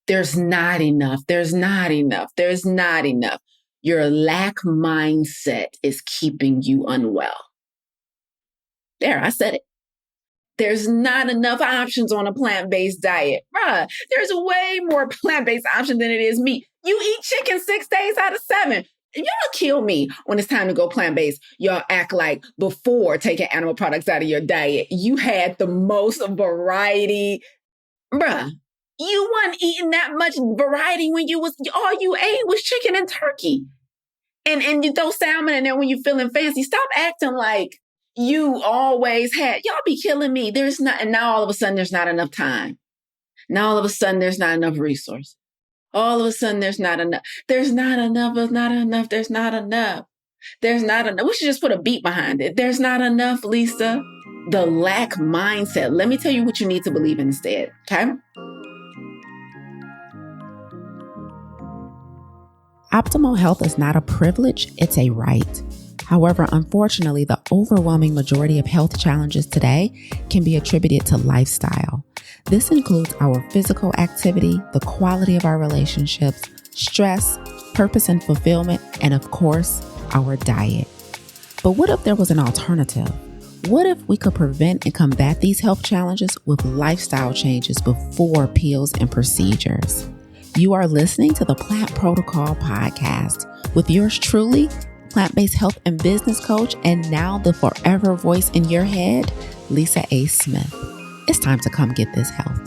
There's not enough. There's not enough. There's not enough. Your lack mindset is keeping you unwell. There, I said it. There's not enough options on a plant-based diet. Bruh, there's way more plant-based options than it is meat. You eat chicken 6 days out of 7. Y'all kill me when it's time to go plant-based. Y'all act like before taking animal products out of your diet, you had the most variety. Bruh, you weren't eating that much variety when all you ate was chicken and turkey. And you throw salmon in there when you're feeling fancy. Stop acting like you always had. Y'all be killing me. There's not, and now all of a sudden there's not enough time. Now all of a sudden there's not enough resources. All of a sudden there's not enough. There's not enough. There's not enough. There's not enough. There's not enough. We should just put a beat behind it. There's not enough, Lisa. The lack mindset. Let me tell you what you need to believe in instead. Okay. Optimal health is not a privilege, it's a right. However, unfortunately, the overwhelming majority of health challenges today can be attributed to lifestyle. This includes our physical activity, the quality of our relationships, stress, purpose and fulfillment, and of course, our diet. But what if there was an alternative? What if we could prevent and combat these health challenges with lifestyle changes before pills and procedures? You are listening to the Plant Protocol podcast with yours truly, plant-based health and business coach, and now the forever voice in your head, Lisa A. Smith. It's time to come get this health.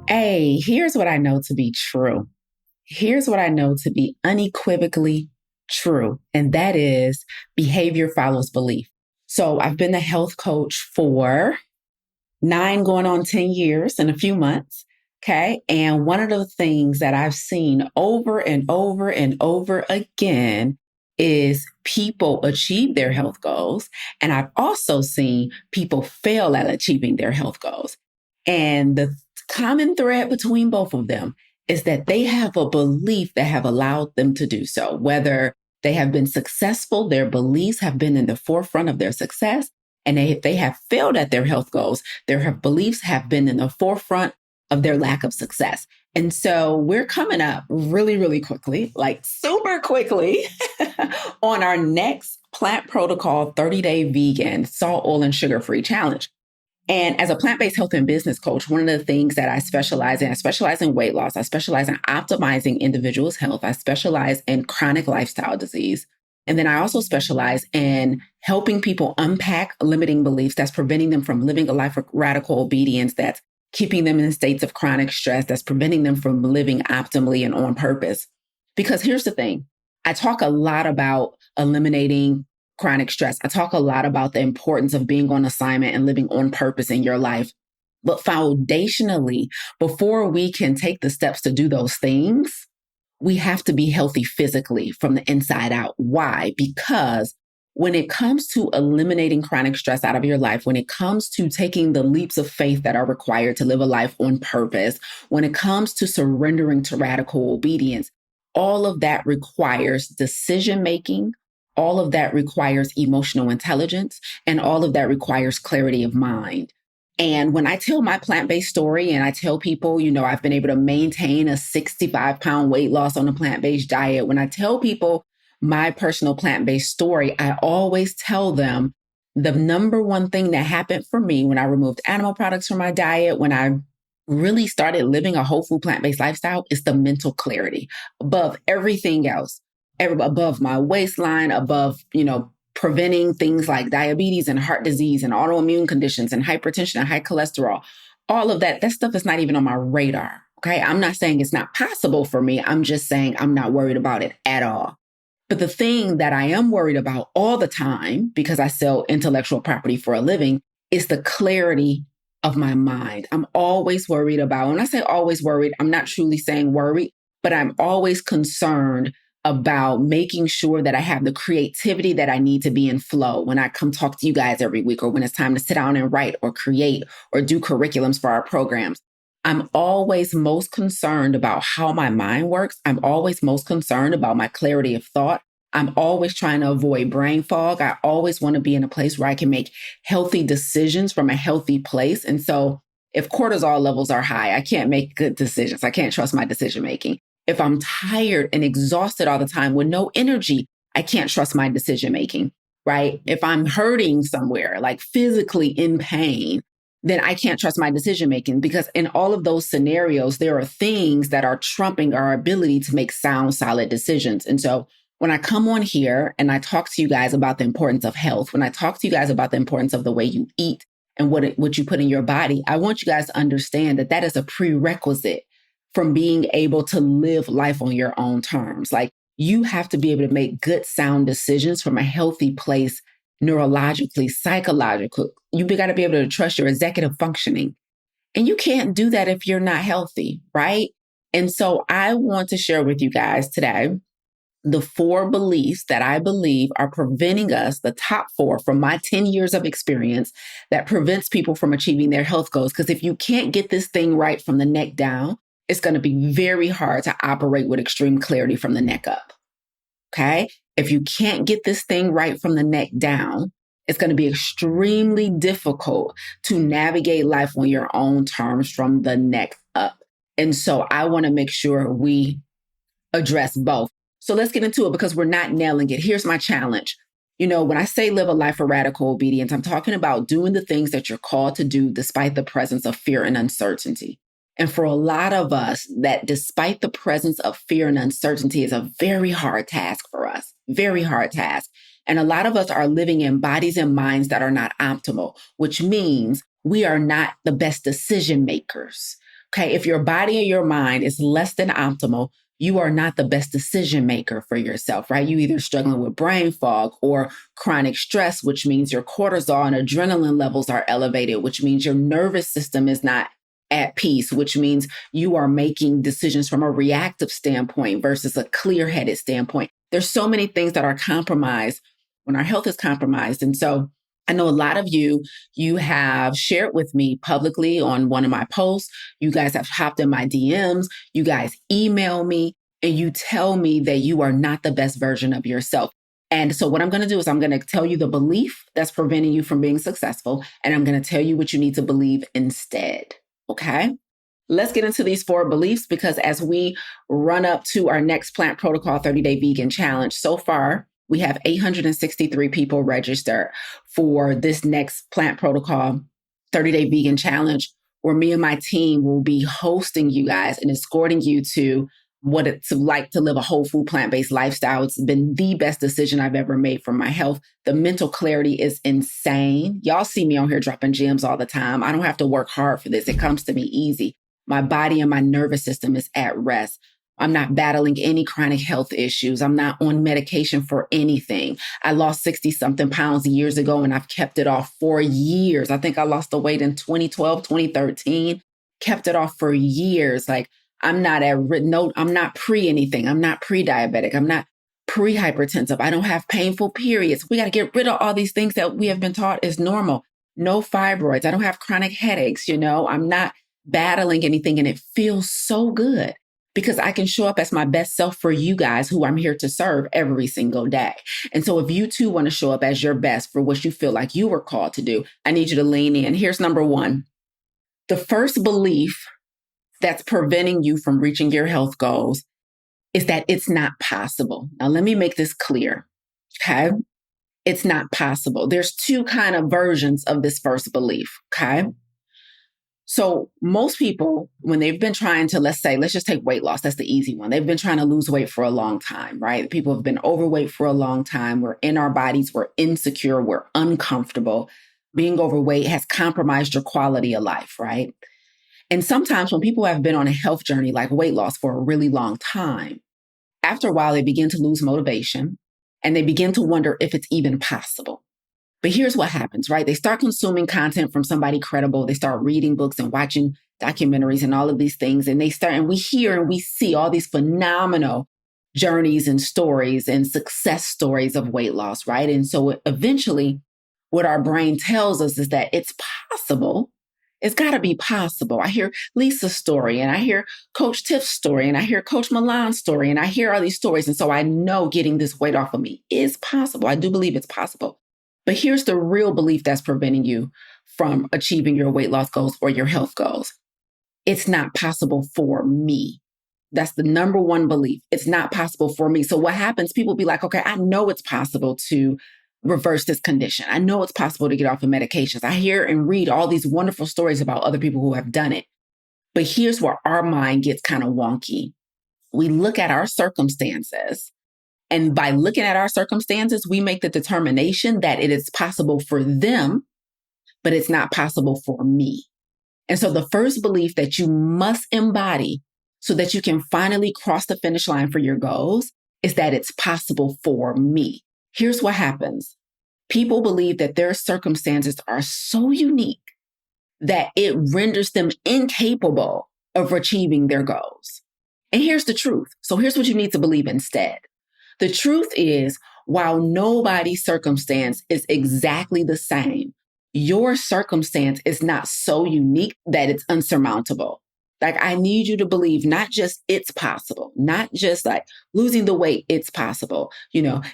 Hey, here's what I know to be true. Here's what I know to be unequivocally true, and that is behavior follows belief. So I've been a health coach for 9 going on 10 years in a few months. Okay. And one of the things that I've seen over and over and over again is people achieve their health goals. And I've also seen people fail at achieving their health goals. And the common thread between both of them is that they have a belief that have allowed them to do so. Whether they have been successful, their beliefs have been in the forefront of their success. And if they have failed at their health goals, their beliefs have been in the forefront of their lack of success. And so we're coming up really, really quickly, like super quickly on our next Plant Protocol 30-day vegan, salt, oil, and sugar-free challenge. And as a plant-based health and business coach, one of the things that I specialize in weight loss. I specialize in optimizing individuals' health. I specialize in chronic lifestyle disease. And then I also specialize in helping people unpack limiting beliefs that's preventing them from living a life of radical obedience, that's keeping them in states of chronic stress, that's preventing them from living optimally and on purpose. Because here's the thing, I talk a lot about eliminating chronic stress. I talk a lot about the importance of being on assignment and living on purpose in your life. But foundationally, before we can take the steps to do those things, we have to be healthy physically from the inside out. Why? Because when it comes to eliminating chronic stress out of your life, when it comes to taking the leaps of faith that are required to live a life on purpose, when it comes to surrendering to radical obedience, all of that requires decision-making. All of that requires emotional intelligence, and all of that requires clarity of mind. And when I tell my plant-based story and I tell people, I've been able to maintain a 65-pound weight loss on a plant-based diet, when I tell people my personal plant-based story, I always tell them the number one thing that happened for me when I removed animal products from my diet, when I really started living a whole food plant-based lifestyle, is the mental clarity above everything else. Above my waistline, above, preventing things like diabetes and heart disease and autoimmune conditions and hypertension and high cholesterol. All of that stuff is not even on my radar. Okay. I'm not saying it's not possible for me. I'm just saying I'm not worried about it at all. But the thing that I am worried about all the time, because I sell intellectual property for a living, is the clarity of my mind. I'm always worried about, when I say always worried, I'm not truly saying worried, but I'm always concerned about making sure that I have the creativity that I need to be in flow when I come talk to you guys every week, or when it's time to sit down and write or create or do curriculums for our programs. I'm always most concerned about how my mind works. I'm always most concerned about my clarity of thought. I'm always trying to avoid brain fog. I always want to be in a place where I can make healthy decisions from a healthy place. And so if cortisol levels are high, I can't make good decisions. I can't trust my decision making. If I'm tired and exhausted all the time with no energy, I can't trust my decision making, right? If I'm hurting somewhere, like physically in pain, then I can't trust my decision making, because in all of those scenarios, there are things that are trumping our ability to make sound, solid decisions. And so when I come on here and I talk to you guys about the importance of health, when I talk to you guys about the importance of the way you eat and what you put in your body, I want you guys to understand that that is a prerequisite from being able to live life on your own terms. Like, you have to be able to make good, sound decisions from a healthy place, neurologically, psychologically. You got to be able to trust your executive functioning. And you can't do that if you're not healthy, right? And so I want to share with you guys today the 4 beliefs that I believe are preventing us, the top 4 from my 10 years of experience, that prevents people from achieving their health goals. Because if you can't get this thing right from the neck down, it's going to be very hard to operate with extreme clarity from the neck up. Okay? If you can't get this thing right from the neck down, it's going to be extremely difficult to navigate life on your own terms from the neck up. And so I want to make sure we address both. So let's get into it, because we're not nailing it. Here's my challenge. You know, when I say live a life of radical obedience, I'm talking about doing the things that you're called to do despite the presence of fear and uncertainty. And for a lot of us, that despite the presence of fear and uncertainty is a very hard task for us, very hard task. And a lot of us are living in bodies and minds that are not optimal, which means we are not the best decision makers. Okay, if your body and your mind is less than optimal, you are not the best decision maker for yourself, right? You either struggling with brain fog or chronic stress, which means your cortisol and adrenaline levels are elevated, which means your nervous system is not at peace, which means you are making decisions from a reactive standpoint versus a clear-headed standpoint. There's so many things that are compromised when our health is compromised. And so I know a lot of you have shared with me publicly on one of my posts. You guys have hopped in my DMs. You guys email me and you tell me that you are not the best version of yourself. And so what I'm going to do is I'm going to tell you the belief that's preventing you from being successful. And I'm going to tell you what you need to believe instead. Okay? Let's get into these 4 beliefs, because as we run up to our next Plant Protocol 30-Day Vegan Challenge, so far, we have 863 people registered for this next Plant Protocol 30-Day Vegan Challenge, where me and my team will be hosting you guys and escorting you to what it's like to live a whole food, plant-based lifestyle. It's been the best decision I've ever made for my health. The mental clarity is insane. Y'all see me on here dropping gems all the time. I don't have to work hard for this. It comes to me easy. My body and my nervous system is at rest. I'm not battling any chronic health issues. I'm not on medication for anything. I lost 60 something pounds years ago and I've kept it off for years. I think I lost the weight in 2012, 2013, kept it off for years. Like, I'm not I'm not pre anything. I'm not pre-diabetic. I'm not pre-hypertensive. I don't have painful periods. We got to get rid of all these things that we have been taught is normal. No fibroids. I don't have chronic headaches. I'm not battling anything, and it feels so good, because I can show up as my best self for you guys who I'm here to serve every single day. And so if you too want to show up as your best for what you feel like you were called to do, I need you to lean in. Here's number 1. The first belief that's preventing you from reaching your health goals is that it's not possible. Now, let me make this clear. Okay. It's not possible. There's 2 kind of versions of this first belief. Okay. So most people, when they've been trying to, let's just take weight loss. That's the easy one. They've been trying to lose weight for a long time, right? People have been overweight for a long time. We're in our bodies. We're insecure. We're uncomfortable. Being overweight has compromised your quality of life, right? And sometimes when people have been on a health journey like weight loss for a really long time, after a while, they begin to lose motivation and they begin to wonder if it's even possible. But here's what happens, right? They start consuming content from somebody credible. They start reading books and watching documentaries and all of these things. And we hear and we see all these phenomenal journeys and stories and success stories of weight loss, right? And so eventually what our brain tells us is that it's possible. It's got to be possible. I hear Lisa's story and I hear Coach Tiff's story and I hear Coach Milan's story and I hear all these stories. And so I know getting this weight off of me is possible. I do believe it's possible. But here's the real belief that's preventing you from achieving your weight loss goals or your health goals. It's not possible for me. That's the number one belief. It's not possible for me. So what happens? People be like, okay, I know it's possible to reverse this condition. I know it's possible to get off of medications. I hear and read all these wonderful stories about other people who have done it. But here's where our mind gets kind of wonky. We look at our circumstances, and by looking at our circumstances, we make the determination that it is possible for them, but it's not possible for me. And so the first belief that you must embody so that you can finally cross the finish line for your goals is that it's possible for me. Here's what happens. People believe that their circumstances are so unique that it renders them incapable of achieving their goals. And here's the truth. So here's what you need to believe instead. The truth is, while nobody's circumstance is exactly the same, your circumstance is not so unique that it's unsurmountable. Like, I need you to believe not just it's possible, not just like losing the weight, it's possible,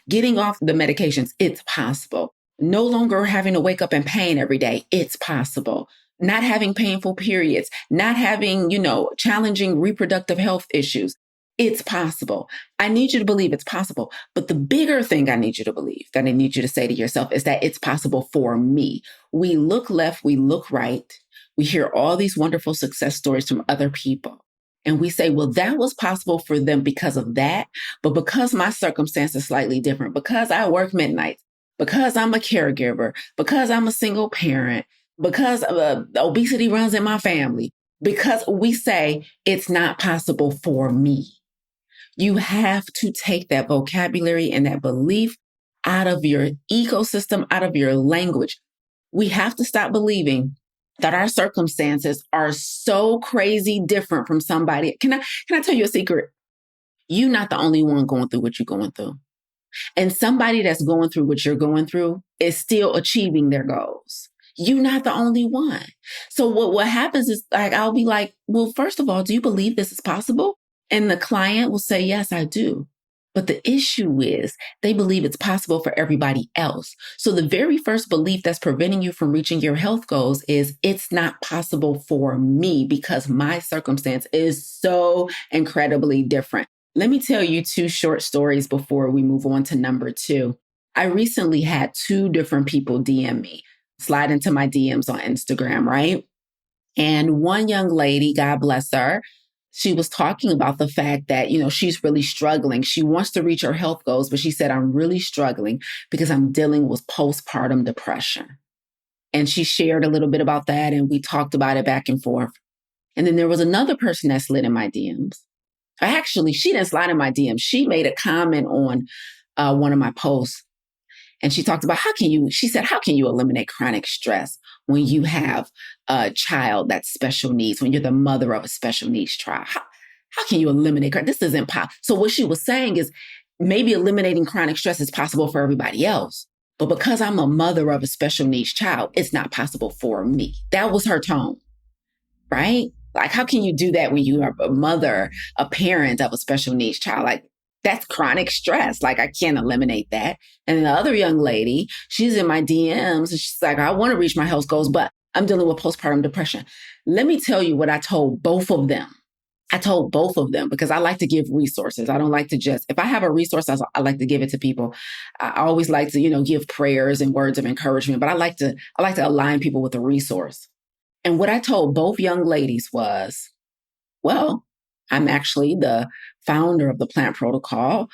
getting off the medications, it's possible. No longer having to wake up in pain every day, it's possible. Not having painful periods, not having, challenging reproductive health issues, it's possible. I need you to believe it's possible. But the bigger thing I need you to believe, that I need you to say to yourself, is that it's possible for me. We look left, we look right. We hear all these wonderful success stories from other people. And we say, well, that was possible for them because of that. But because my circumstance is slightly different, because I work midnights, because I'm a caregiver, because I'm a single parent, because obesity runs in my family, because we say it's not possible for me. You have to take that vocabulary and that belief out of your ecosystem, out of your language. We have to stop believing that our circumstances are so crazy different from somebody. Can I tell you a secret? You're not the only one going through what you're going through. And somebody that's going through what you're going through is still achieving their goals. You're not the only one. So what happens is, like, I'll be like, well, first of all, do you believe this is possible? And the client will say, yes, I do. But the issue is they believe it's possible for everybody else. So the very first belief that's preventing you from reaching your health goals is it's not possible for me because my circumstance is so incredibly different. Let me tell you two short stories before we move on to number two. I recently had two different people DM me, slide into my DMs on Instagram, right? And one young lady, God bless her, she was talking about the fact that, she's really struggling. She wants to reach her health goals, but she said, I'm really struggling because I'm dealing with postpartum depression. And she shared a little bit about that, and we talked about it back and forth. And then there was another person that slid in my DMs. Actually, she didn't slide in my DMs. She made a comment on one of my posts. And she talked about how can you eliminate chronic stress when you have a child that's special needs, when you're the mother of a special needs child? How can you eliminate? This isn't possible. So what she was saying is maybe eliminating chronic stress is possible for everybody else. But because I'm a mother of a special needs child, it's not possible for me. That was her tone, right? Like, how can you do that when you are a mother, a parent of a special needs child? Like, that's chronic stress. Like, I can't eliminate that. And the other young lady, she's in my DMs and she's like, I want to reach my health goals, but I'm dealing with postpartum depression. Let me tell you what I told both of them. I told both of them because I like to give resources. I don't like to if I have a resource, I like to give it to people. I always like to, give prayers and words of encouragement, but I like to align people with a resource. And what I told both young ladies was, well, I'm actually the founder of the Plant Protocol,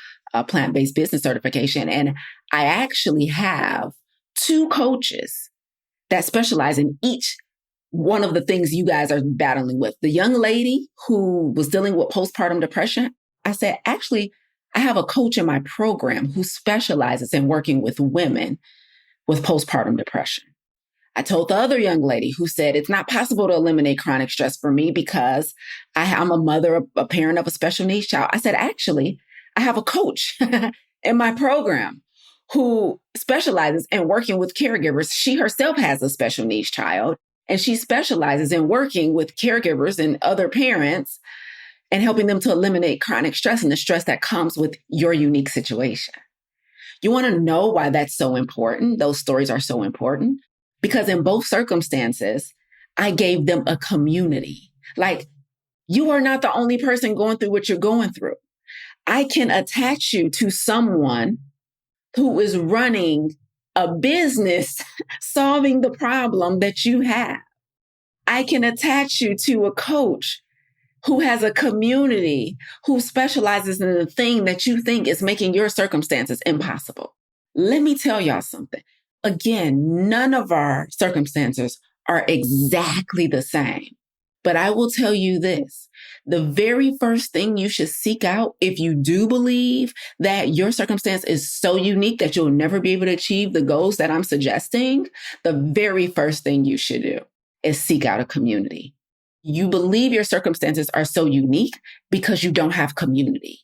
plant-based business certification. And I actually have two coaches that specialize in each one of the things you guys are battling with. The young lady who was dealing with postpartum depression, I said, actually, I have a coach in my program who specializes in working with women with postpartum depression. I told the other young lady who said, it's not possible to eliminate chronic stress for me because I'm a mother, a parent of a special needs child. I said, actually, I have a coach in my program who specializes in working with caregivers. She herself has a special needs child. And she specializes in working with caregivers and other parents and helping them to eliminate chronic stress and the stress that comes with your unique situation. You want to know why that's so important? Those stories are so important because in both circumstances, I gave them a community. Like, you are not the only person going through what you're going through. I can attach you to someone who is running a business solving the problem that you have. I can attach you to a coach who has a community who specializes in the thing that you think is making your circumstances impossible. Let me tell y'all something. Again, none of our circumstances are exactly the same. But I will tell you this, the very first thing you should seek out if you do believe that your circumstance is so unique that you'll never be able to achieve the goals that I'm suggesting, the very first thing you should do is seek out a community. You believe your circumstances are so unique because you don't have community.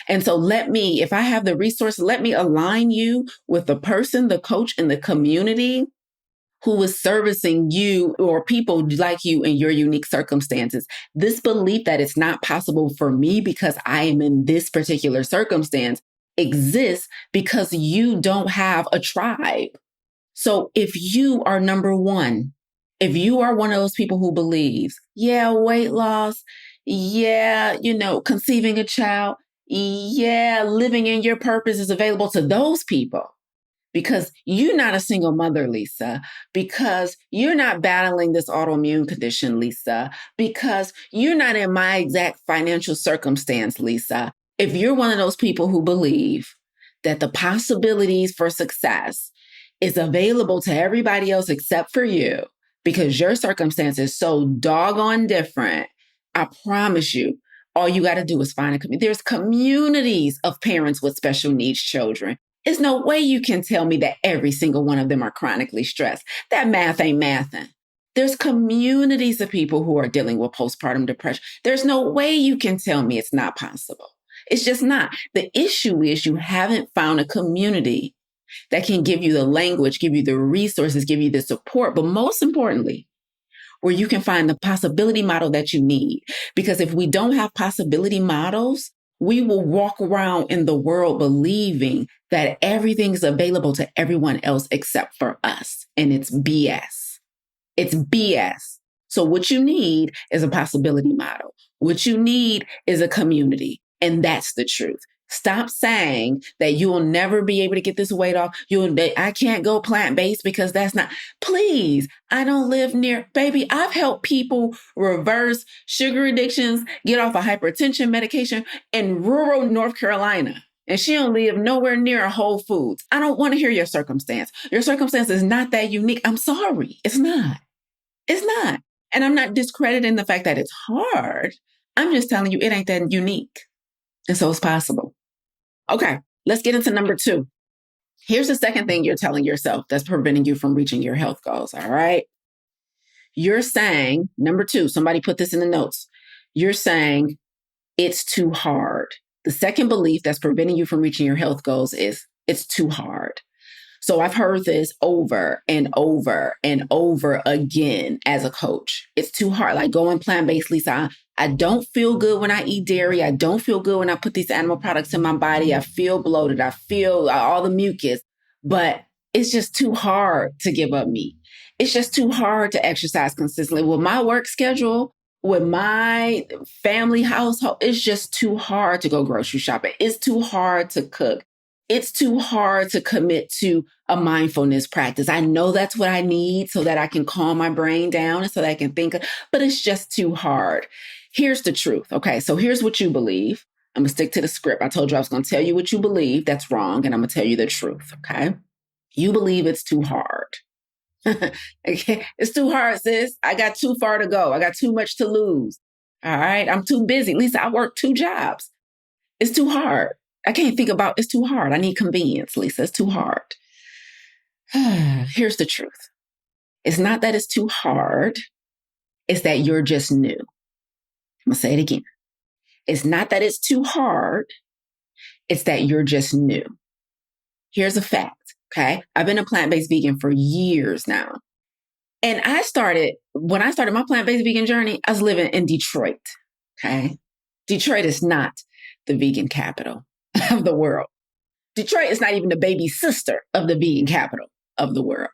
And so if I have the resource, let me align you with the person, the coach, and the community who is servicing you or people like you in your unique circumstances. This belief that it's not possible for me because I am in this particular circumstance exists because you don't have a tribe. So if you are number one, if you are one of those people who believes, weight loss, conceiving a child, living in your purpose is available to those people because you're not a single mother, Lisa, because you're not battling this autoimmune condition, Lisa, because you're not in my exact financial circumstance, Lisa. If you're one of those people who believe that the possibilities for success is available to everybody else except for you, because your circumstance is so doggone different, I promise you, all you got to do is find a community. There's communities of parents with special needs children. There's no way you can tell me that every single one of them are chronically stressed. That math ain't mathing. There's communities of people who are dealing with postpartum depression. There's no way you can tell me it's not possible. It's just not. The issue is you haven't found a community that can give you the language, give you the resources, give you the support, but most importantly, where you can find the possibility model that you need. Because if we don't have possibility models, we will walk around in the world believing that everything's available to everyone else except for us. And it's BS. It's BS. So what you need is a possibility model. What you need is a community. And that's the truth. Stop saying that you will never be able to get this weight off. I can't go plant-based because that's not, please, I don't live near, baby, I've helped people reverse sugar addictions, get off of hypertension medication in rural North Carolina. And she don't live nowhere near a Whole Foods. I don't want to hear your circumstance. Your circumstance is not that unique. I'm sorry. It's not. It's not. And I'm not discrediting the fact that it's hard. I'm just telling you it ain't that unique. And so it's possible. Okay, let's get into number 2. Here's the second thing you're telling yourself that's preventing you from reaching your health goals, all right? You're saying, number 2, somebody put this in the notes. You're saying it's too hard. The second belief that's preventing you from reaching your health goals is it's too hard. So I've heard this over and over and over again as a coach. It's too hard. Like going plant-based, Lisa, I don't feel good when I eat dairy. I don't feel good when I put these animal products in my body. I feel bloated. I feel all the mucus, but it's just too hard to give up meat. It's just too hard to exercise consistently. With my work schedule, with my family household, it's just too hard to go grocery shopping. It's too hard to cook. It's too hard to commit to a mindfulness practice. I know that's what I need so that I can calm my brain down and so that I can think, but it's just too hard. Here's the truth. Okay, so here's what you believe. I'm going to stick to the script. I told you I was going to tell you what you believe. That's wrong. And I'm going to tell you the truth. Okay, you believe it's too hard. Okay, it's too hard, sis. I got too far to go. I got too much to lose. All right, I'm too busy. Lisa, I work 2 jobs. It's too hard. I can't think about, it's too hard. I need convenience, Lisa. It's too hard. Here's the truth. It's not that it's too hard. It's that you're just new. I'm going to say it again. It's not that it's too hard. It's that you're just new. Here's a fact, okay? I've been a plant-based vegan for years now. And when I started my plant-based vegan journey, I was living in Detroit. Okay. Detroit is not the vegan capital of the world. Detroit is not even the baby sister of the vegan capital of the world.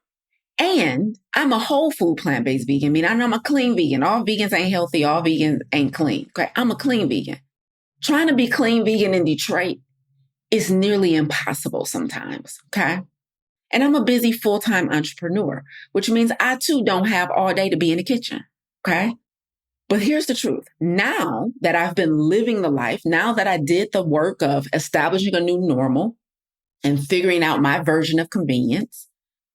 And I'm a whole food plant-based vegan. I mean, I know I'm a clean vegan. All vegans ain't healthy. All vegans ain't clean. Okay. I'm a clean vegan. Trying to be clean vegan in Detroit is nearly impossible sometimes. Okay. And I'm a busy full-time entrepreneur, which means I too don't have all day to be in the kitchen. Okay. But here's the truth. Now that I've been living the life, now that I did the work of establishing a new normal and figuring out my version of convenience,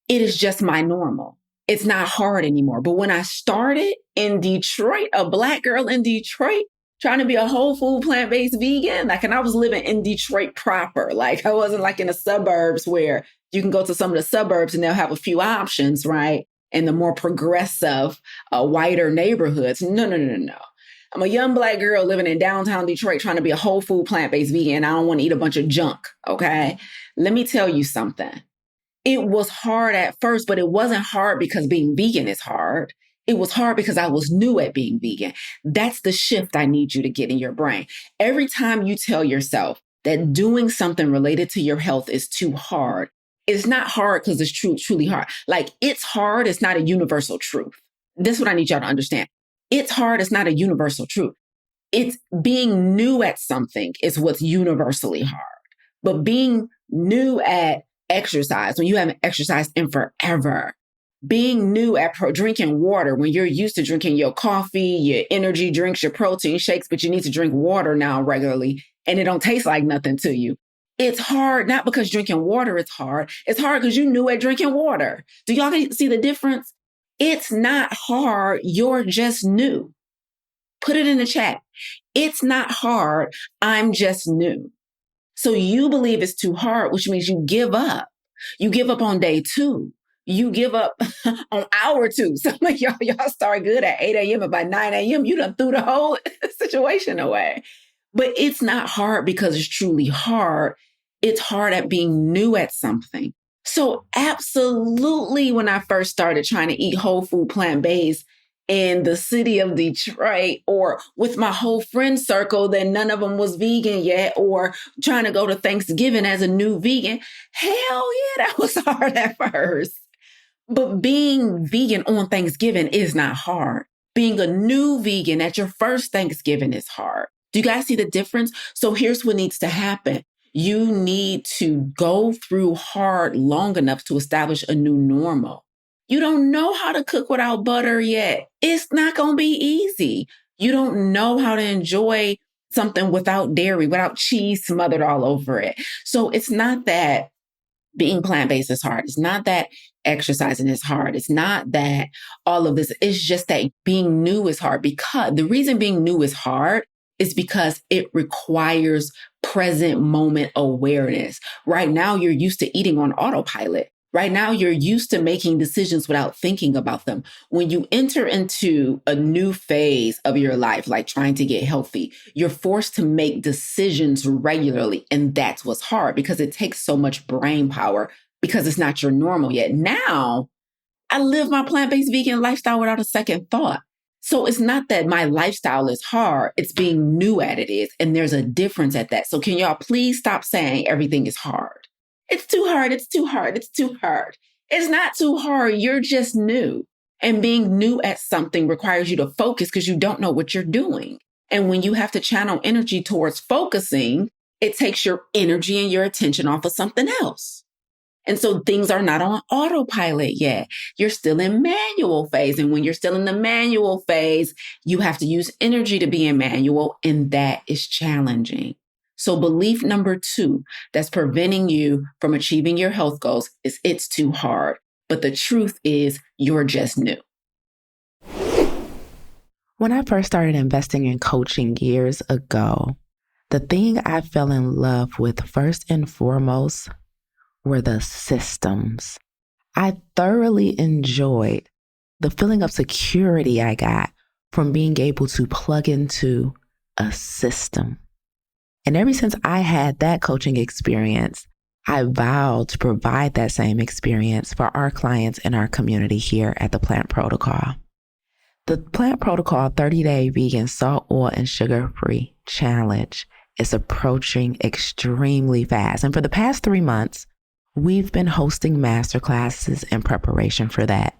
it is just my normal. It's not hard anymore. But when I started in Detroit, a Black girl in Detroit, trying to be a whole food plant-based vegan, and I was living in Detroit proper. I wasn't in the suburbs where you can go to some of the suburbs and they'll have a few options, right? In the more progressive, whiter neighborhoods. No. I'm a young Black girl living in downtown Detroit trying to be a whole food plant-based vegan. I don't want to eat a bunch of junk, okay? Let me tell you something. It was hard at first, but it wasn't hard because being vegan is hard. It was hard because I was new at being vegan. That's the shift I need you to get in your brain. Every time you tell yourself that doing something related to your health is too hard, it's not hard because it's truly hard. It's hard. It's not a universal truth. This is what I need y'all to understand. It's hard. It's not a universal truth. It's being new at something is what's universally hard. But being new at exercise, when you haven't exercised in forever, being new at drinking water, when you're used to drinking your coffee, your energy drinks, your protein shakes, but you need to drink water now regularly and it don't taste like nothing to you. It's hard, not because drinking water is hard. It's hard because you're new at drinking water. Do y'all see the difference? It's not hard. You're just new. Put it in the chat. It's not hard. I'm just new. So you believe it's too hard, which means you give up. You give up on day 2. You give up on hour 2. Some of y'all start good at 8 a.m. and by 9 a.m., you done threw the whole situation away. But it's not hard because it's truly hard. It's hard at being new at something. So absolutely, when I first started trying to eat whole food plant-based in the city of Detroit, or with my whole friend circle that none of them was vegan yet, or trying to go to Thanksgiving as a new vegan, hell yeah, that was hard at first. But being vegan on Thanksgiving is not hard. Being a new vegan at your first Thanksgiving is hard. Do you guys see the difference? So here's what needs to happen. You need to go through hard long enough to establish a new normal. You don't know how to cook without butter yet. It's not going to be easy. You don't know how to enjoy something without dairy, without cheese smothered all over it. So it's not that being plant-based is hard. It's not that exercising is hard. It's not that all of this. It's just that being new is hard, because the reason being new is hard is because it requires present moment awareness. Right now, you're used to eating on autopilot. Right now, you're used to making decisions without thinking about them. When you enter into a new phase of your life, like trying to get healthy, you're forced to make decisions regularly. And that's what's hard, because it takes so much brain power, because it's not your normal yet. Now, I live my plant-based vegan lifestyle without a second thought. So it's not that my lifestyle is hard, it's being new at it is. And there's a difference at that. So can y'all please stop saying everything is hard? It's too hard. It's too hard. It's too hard. It's not too hard. You're just new. And being new at something requires you to focus because you don't know what you're doing. And when you have to channel energy towards focusing, it takes your energy and your attention off of something else. And so things are not on autopilot yet. You're still in manual phase. And when you're still in the manual phase, you have to use energy to be in manual. And that is challenging. So belief number 2 that's preventing you from achieving your health goals is it's too hard. But the truth is you're just new. When I first started investing in coaching years ago, the thing I fell in love with first and foremost were the systems. I thoroughly enjoyed the feeling of security I got from being able to plug into a system. And ever since I had that coaching experience, I vow to provide that same experience for our clients in our community here at the Plant Protocol. The Plant Protocol 30-day vegan salt, oil, and sugar-free challenge is approaching extremely fast. And for the past 3 months, we've been hosting masterclasses in preparation for that.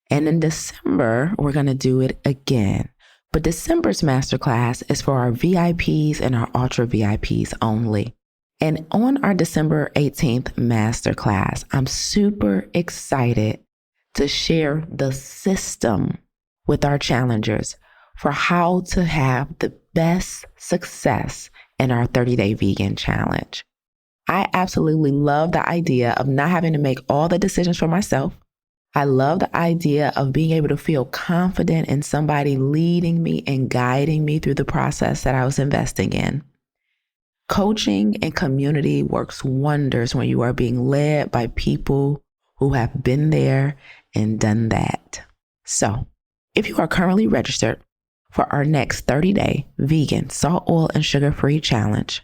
And in December, we're going to do it again. But December's masterclass is for our VIPs and our ultra VIPs only. And on our December 18th masterclass, I'm super excited to share the system with our challengers for how to have the best success in our 30-day vegan challenge. I absolutely love the idea of not having to make all the decisions for myself. I love the idea of being able to feel confident in somebody leading me and guiding me through the process that I was investing in. Coaching and community works wonders when you are being led by people who have been there and done that. So, if you are currently registered for our next 30-day vegan salt, oil, and sugar-free challenge,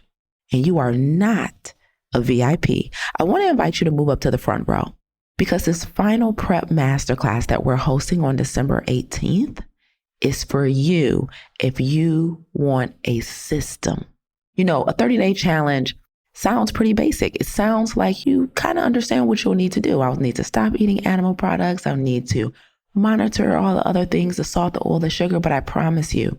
and you are not a VIP, I want to invite you to move up to the front row because this final prep masterclass that we're hosting on December 18th is for you if you want a system. You know, a 30-day challenge sounds pretty basic. It sounds like you kind of understand what you'll need to do. I'll need to stop eating animal products. I'll need to monitor all the other things, the salt, the oil, the sugar. But I promise you,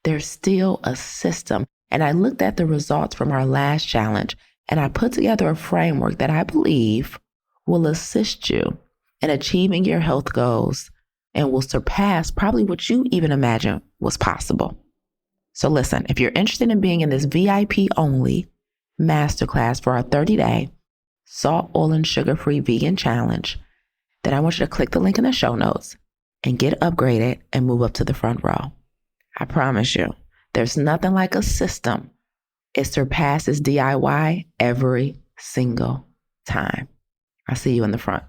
there's still a system. And I looked at the results from our last challenge, and I put together a framework that I believe will assist you in achieving your health goals and will surpass probably what you even imagined was possible. So listen, if you're interested in being in this VIP only masterclass for our 30-day salt, oil, and sugar-free vegan challenge, then I want you to click the link in the show notes and get upgraded and move up to the front row. I promise you, there's nothing like a system. It surpasses DIY every single time. I'll see you in the front.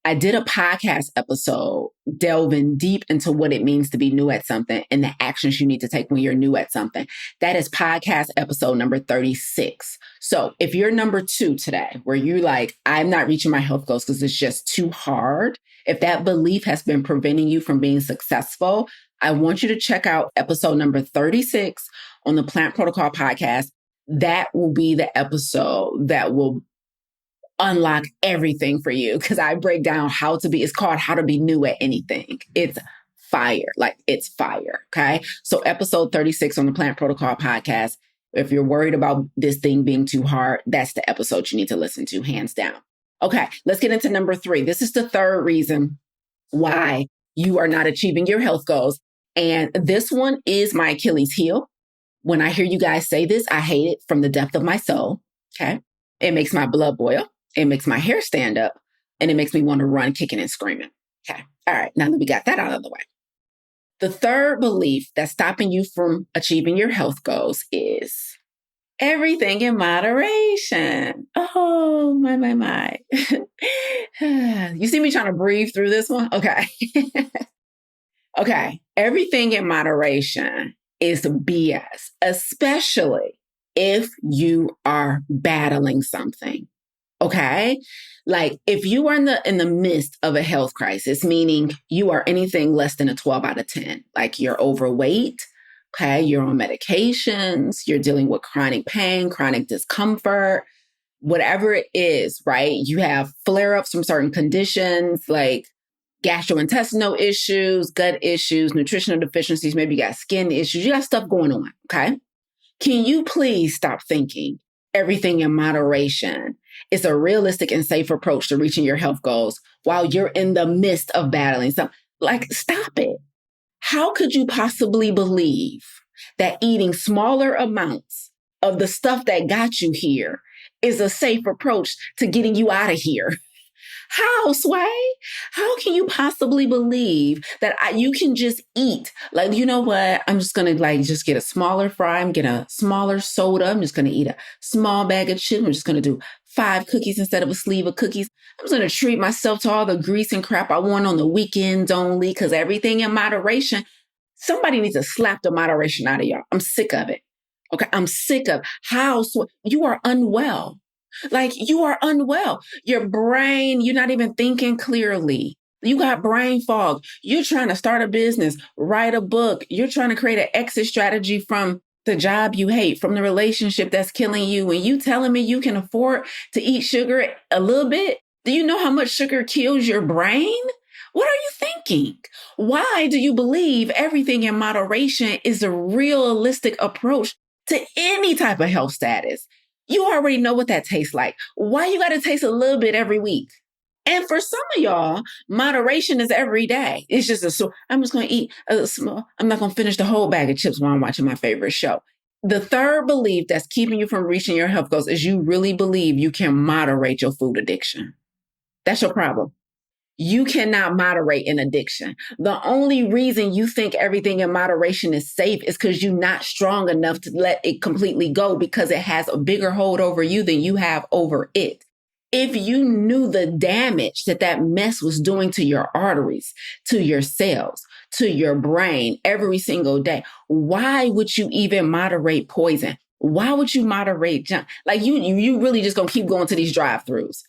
I did a podcast episode delving deep into what it means to be new at something and the actions you need to take when you're new at something. That is podcast episode number 36. So if you're number 2 today, where you're like, I'm not reaching my health goals because it's just too hard, if that belief has been preventing you from being successful, I want you to check out episode number 36 on the Plant Protocol podcast. That will be the episode that will unlock everything for you because I break down how to be, it's called How to Be New at Anything. It's fire. Like it's fire. Okay. So episode 36 on the Plant Protocol podcast. If you're worried about this thing being too hard, that's the episode you need to listen to, hands down. Okay. Let's get into number 3. This is the third reason why you are not achieving your health goals. And this one is my Achilles heel. When I hear you guys say this, I hate it from the depth of my soul. Okay. It makes my blood boil. It makes my hair stand up, and it makes me want to run, kicking and screaming. Okay. All right. Now that we got that out of the way. The third belief that's stopping you from achieving your health goals is everything in moderation. Oh, my. You see me trying to breathe through this one? Okay. Okay. Everything in moderation is BS, especially if you are battling something. Okay. Like if you are in the midst of a health crisis, meaning you are anything less than a 12 out of 10, like you're overweight. Okay. You're on medications, you're dealing with chronic pain, chronic discomfort, whatever it is, right? You have flare-ups from certain conditions like gastrointestinal issues, gut issues, nutritional deficiencies. Maybe you got skin issues. You got stuff going on. Okay. Can you please stop thinking everything in moderation is a realistic and safe approach to reaching your health goals while you're in the midst of battling something? Like, stop it. How could you possibly believe that eating smaller amounts of the stuff that got you here is a safe approach to getting you out of here? How, Sway? How can you possibly believe that you can just eat? Like, you know what? I'm just going to just get a smaller fry. I'm get a smaller soda. I'm just going to eat a small bag of chips. I'm just going to do 5 cookies instead of a sleeve of cookies. I'm just going to treat myself to all the grease and crap I want on the weekends only because everything in moderation. Somebody needs to slap the moderation out of y'all. I'm sick of it. Okay. I'm sick of you are unwell. Like you are unwell. Your brain, you're not even thinking clearly. You got brain fog. You're trying to start a business, write a book. You're trying to create an exit strategy from the job you hate, from the relationship that's killing you. And you telling me you can afford to eat sugar a little bit? Do you know how much sugar kills your brain? What are you thinking? Why do you believe everything in moderation is a realistic approach to any type of health status? You already know what that tastes like. Why you got to taste a little bit every week? And for some of y'all, moderation is every day. It's just I'm just going to eat a small, I'm not going to finish the whole bag of chips while I'm watching my favorite show. The third belief that's keeping you from reaching your health goals is you really believe you can moderate your food addiction. That's your problem. You cannot moderate an addiction. The only reason you think everything in moderation is safe is because you're not strong enough to let it completely go because it has a bigger hold over you than you have over it. If you knew the damage that mess was doing to your arteries, to your cells, to your brain every single day, why would you even moderate poison? Why would you moderate junk? Like you really just gonna keep going to these drive-thrus,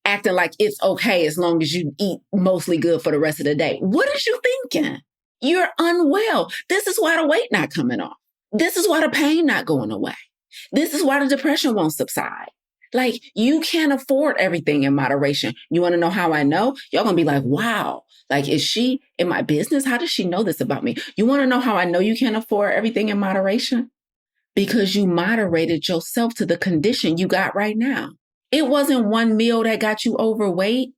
acting like it's okay as long as you eat mostly good for the rest of the day. What is you thinking? You're unwell. This is why the weight not coming off. This is why the pain not going away. This is why the depression won't subside. Like you can't afford everything in moderation. You want to know how I know? Y'all gonna be like, wow, like is she in my business? How does she know this about me? You want to know how I know you can't afford everything in moderation? Because you moderated yourself to the condition you got right now. It wasn't one meal that got you overweight.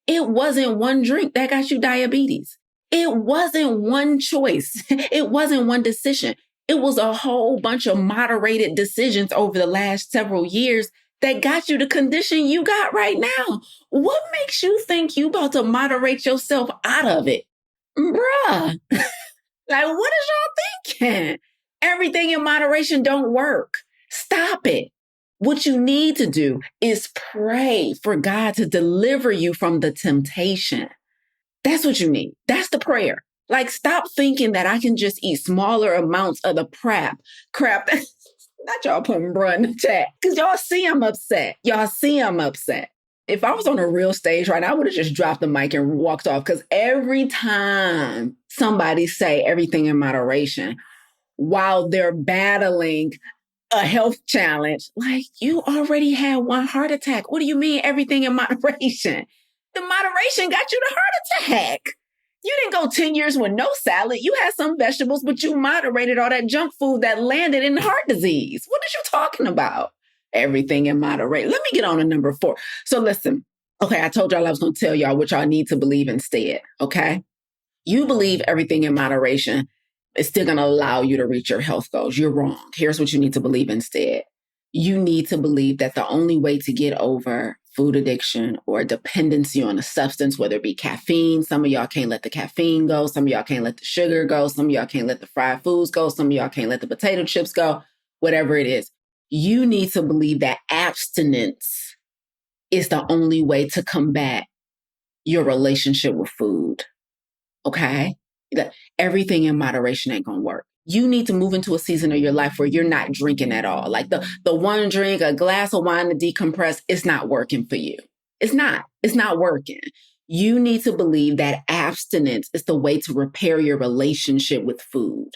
It wasn't one drink that got you diabetes. It wasn't one choice. It wasn't one decision. It was a whole bunch of moderated decisions over the last several years that got you the condition you got right now. What makes you think you about to moderate yourself out of it? Bruh, like what is y'all thinking? Everything in moderation don't work. Stop it. What you need to do is pray for God to deliver you from the temptation. That's what you need. That's the prayer. Like, stop thinking that I can just eat smaller amounts of the crap. Not y'all putting bruh in the chat. Because y'all see I'm upset. Y'all see I'm upset. If I was on a real stage right now, I would have just dropped the mic and walked off. Because every time somebody say everything in moderation, while they're battling a health challenge, like you already had one heart attack. What do you mean everything in moderation? The moderation got you the heart attack. You didn't go 10 years with no salad. You had some vegetables, but you moderated all that junk food that landed in heart disease. What are you talking about? Everything in moderation. Let me get on to number 4. So listen, okay, I told y'all I was going to tell y'all what y'all need to believe instead, okay? You believe everything in moderation is still going to allow you to reach your health goals. You're wrong. Here's what you need to believe instead. You need to believe that the only way to get over food addiction or dependency on a substance, whether it be caffeine, some of y'all can't let the caffeine go. Some of y'all can't let the sugar go. Some of y'all can't let the fried foods go. Some of y'all can't let the potato chips go, whatever it is. You need to believe that abstinence is the only way to combat your relationship with food. Okay? Everything in moderation ain't gonna work. You need to move into a season of your life where you're not drinking at all. Like the one drink, a glass of wine to decompress, it's not working for you. It's not working. You need to believe that abstinence is the way to repair your relationship with food.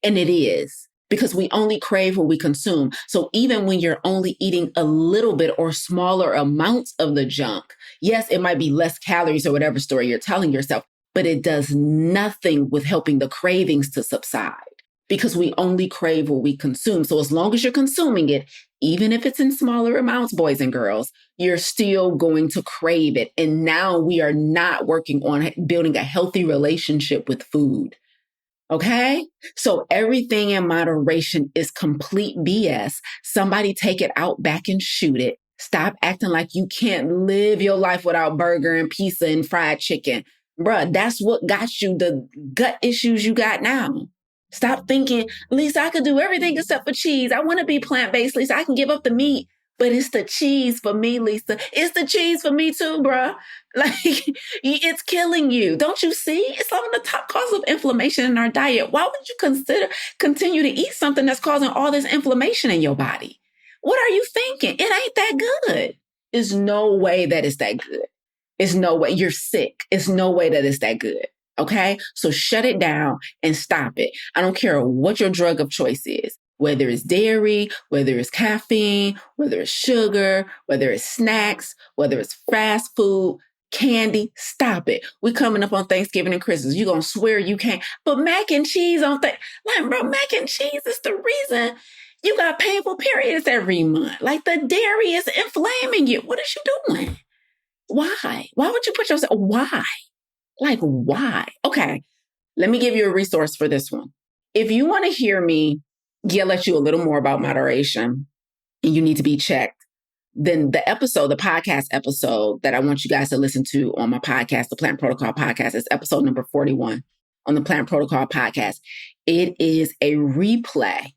And it is, because we only crave what we consume. So even when you're only eating a little bit or smaller amounts of the junk, yes, it might be less calories or whatever story you're telling yourself, but it does nothing with helping the cravings to subside, because we only crave what we consume. So as long as you're consuming it, even if it's in smaller amounts, boys and girls, you're still going to crave it. And now we are not working on building a healthy relationship with food. Okay? So everything in moderation is complete BS. Somebody take it out back and shoot it. Stop acting like you can't live your life without burger and pizza and fried chicken. Bruh, that's what got you the gut issues you got now. Stop thinking, Lisa, I could do everything except for cheese. I want to be plant-based. Lisa, I can give up the meat But it's the cheese for me, Lisa. It's the cheese for me too, bruh. Like, it's killing you. Don't you see? It's one of the top causes of inflammation in our diet. Why would you continue to eat something that's causing all this inflammation in your body? What are you thinking? It ain't that good. There's no way that it's that good. It's no way. You're sick. It's no way that it's that good. Okay? So shut it down and stop it. I don't care what your drug of choice is, whether it's dairy, whether it's caffeine, whether it's sugar, whether it's snacks, whether it's fast food, candy, stop it. We're coming up on Thanksgiving and Christmas. You're going to swear you can't. But mac and cheese on like, bro, mac and cheese is the reason you got painful periods every month. Like, the dairy is inflaming you. What is you doing? Why? Why would you put yourself? Why? Like, why? Okay, let me give you a resource for this one. If you want to hear me yell at you a little more about moderation and you need to be checked, then the podcast episode that I want you guys to listen to on my podcast, the Plant Protocol Podcast, is episode number 41 on the Plant Protocol Podcast. It is a replay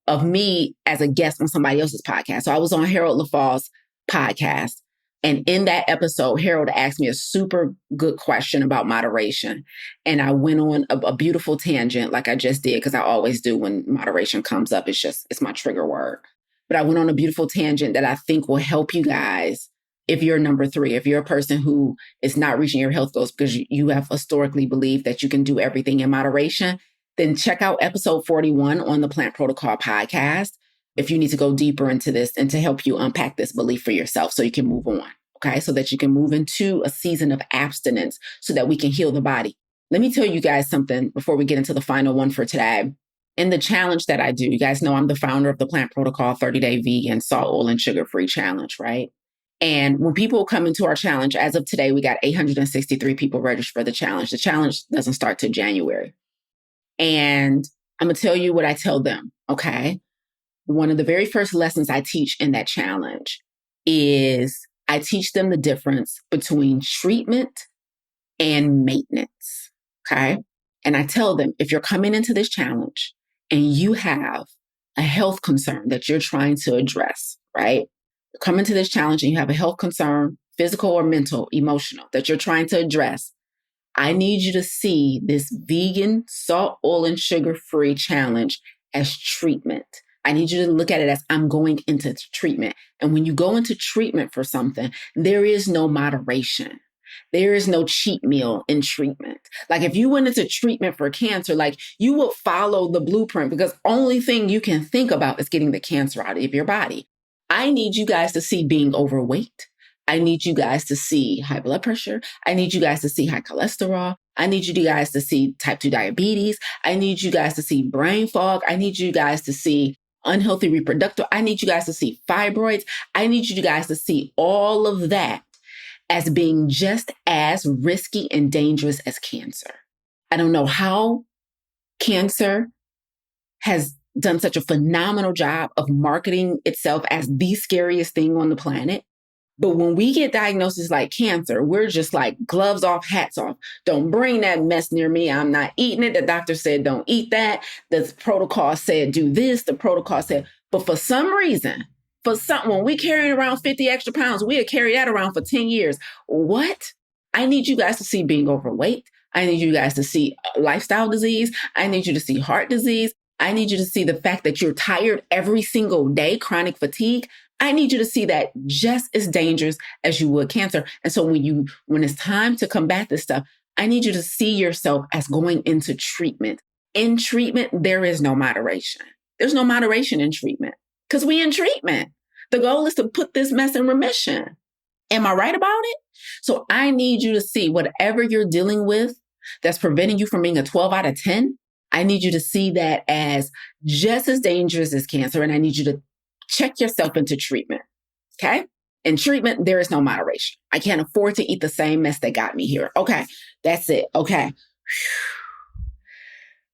of me as a guest on somebody else's podcast. So I was on Harold LaFall's podcast. And in that episode, Harold asked me a super good question about moderation. And I went on a beautiful tangent like I just did, because I always do when moderation comes up. It's my trigger word. But I went on a beautiful tangent that I think will help you guys if you're number 3, if you're a person who is not reaching your health goals because you have historically believed that you can do everything in moderation, then check out episode 41 on the Plant Protocol Podcast if you need to go deeper into this and to help you unpack this belief for yourself so you can move on, okay? So that you can move into a season of abstinence so that we can heal the body. Let me tell you guys something before we get into the final one for today. In the challenge that I do, you guys know I'm the founder of the Plant Protocol 30-Day Vegan, Salt, Oil, and Sugar-Free Challenge, right? And when people come into our challenge, as of today, we got 863 people registered for the challenge. The challenge doesn't start till January. And I'm going to tell you what I tell them, okay? One of the very first lessons I teach in that challenge is I teach them the difference between treatment and maintenance, okay? And I tell them, if you're coming into this challenge and you have a health concern that you're trying to address, right? You're coming to this challenge and you have a health concern, physical or mental, emotional, that you're trying to address, I need you to see this vegan, salt, oil, and sugar-free challenge as treatment. I need you to look at it as I'm going into treatment. And when you go into treatment for something, there is no moderation. There is no cheat meal in treatment. Like, if you went into treatment for cancer, like, you would follow the blueprint because only thing you can think about is getting the cancer out of your body. I need you guys to see being overweight. I need you guys to see high blood pressure. I need you guys to see high cholesterol. I need you guys to see type 2 diabetes. I need you guys to see brain fog. I need you guys to see unhealthy reproductive. I need you guys to see fibroids. I need you guys to see all of that as being just as risky and dangerous as cancer. I don't know how cancer has done such a phenomenal job of marketing itself as the scariest thing on the planet. But when we get diagnoses like cancer, we're just like, gloves off, hats off. Don't bring that mess near me. I'm not eating it. The doctor said, don't eat that. The protocol said, do this. The protocol said, but for some reason, when we carrying around 50 extra pounds, we'll carry that around for 10 years. What? I need you guys to see being overweight. I need you guys to see lifestyle disease. I need you to see heart disease. I need you to see the fact that you're tired every single day, chronic fatigue. I need you to see that just as dangerous as you would cancer. And so when it's time to combat this stuff, I need you to see yourself as going into treatment. In treatment, there is no moderation. There's no moderation in treatment because we in treatment. The goal is to put this mess in remission. Am I right about it? So I need you to see whatever you're dealing with that's preventing you from being a 12 out of 10. I need you to see that as just as dangerous as cancer. And I need you to check yourself into treatment, okay? In treatment, there is no moderation. I can't afford to eat the same mess that got me here. Okay, that's it. Okay.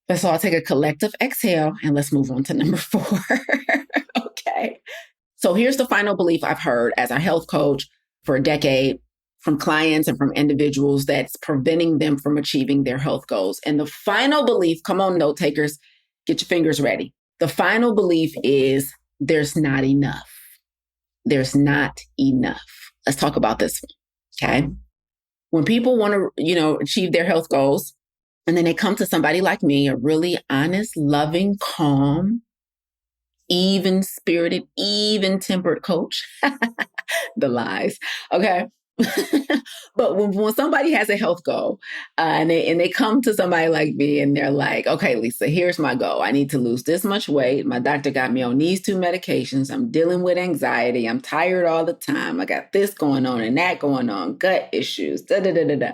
Let's all take a collective exhale and let's move on to number 4. Okay. So here's the final belief I've heard as a health coach for a decade from clients and from individuals that's preventing them from achieving their health goals. And the final belief, come on, note takers, get your fingers ready. The final belief is there's not enough. there's not enough. Let's talk about this one, okay? When people want to, achieve their health goals, and then they come to somebody like me, a really honest, loving, calm, even-spirited, even-tempered coach, the lies, okay? But when somebody has a health goal and they come to somebody like me and they're like, okay, Lisa, here's my goal. I need to lose this much weight. My doctor got me on these 2 medications. I'm dealing with anxiety. I'm tired all the time. I got this going on and that going on, gut issues, da da da da da.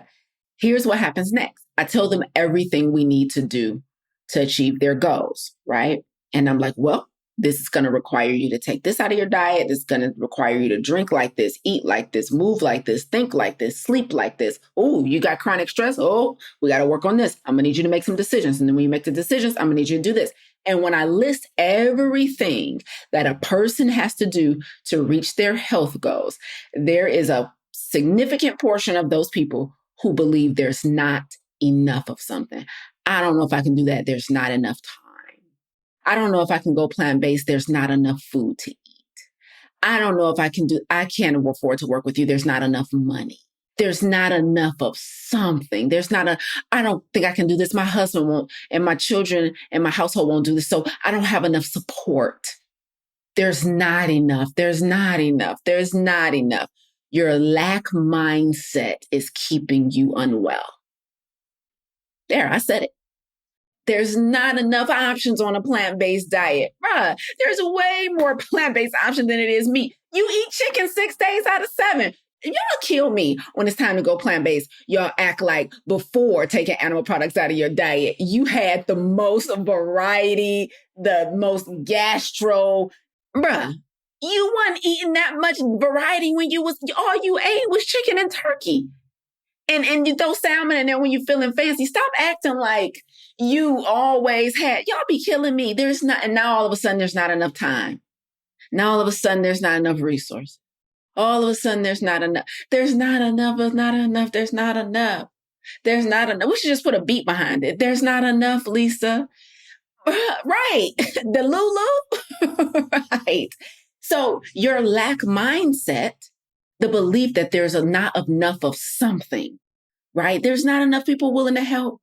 Here's what happens next. I tell them everything we need to do to achieve their goals, right? And I'm like, well, this is going to require you to take this out of your diet. This is going to require you to drink like this, eat like this, move like this, think like this, sleep like this. Oh, you got chronic stress. Oh, we got to work on this. I'm going to need you to make some decisions. And then when you make the decisions, I'm going to need you to do this. And when I list everything that a person has to do to reach their health goals, there is a significant portion of those people who believe there's not enough of something. I don't know if I can do that. There's not enough time. I don't know if I can go plant-based. There's not enough food to eat. I don't know if I can't afford to work with you. There's not enough money. There's not enough of something. I don't think I can do this. My husband won't, and my children and my household won't do this. So I don't have enough support. There's not enough. There's not enough. There's not enough. Your lack mindset is keeping you unwell. There, I said it. There's not enough options on a plant-based diet. Bruh, there's way more plant-based options than it is meat. You eat chicken 6 days out of 7. Y'all kill me when it's time to go plant-based. Y'all act like before taking animal products out of your diet, you had the most variety, the most gastro. Bruh, you weren't eating that much variety when all you ate was chicken and turkey. And you throw salmon in there when you're feeling fancy. Stop acting like you always had. Y'all be killing me. There's not, and now all of a sudden there's not enough time. Now all of a sudden there's not enough resource. All of a sudden there's not enough. There's not enough. There's not enough. There's not enough. There's not enough. We should just put a beat behind it. There's not enough, Lisa. Right. The Lulu. Right. So your lack mindset, the belief that there's not enough of something, right? There's not enough people willing to help.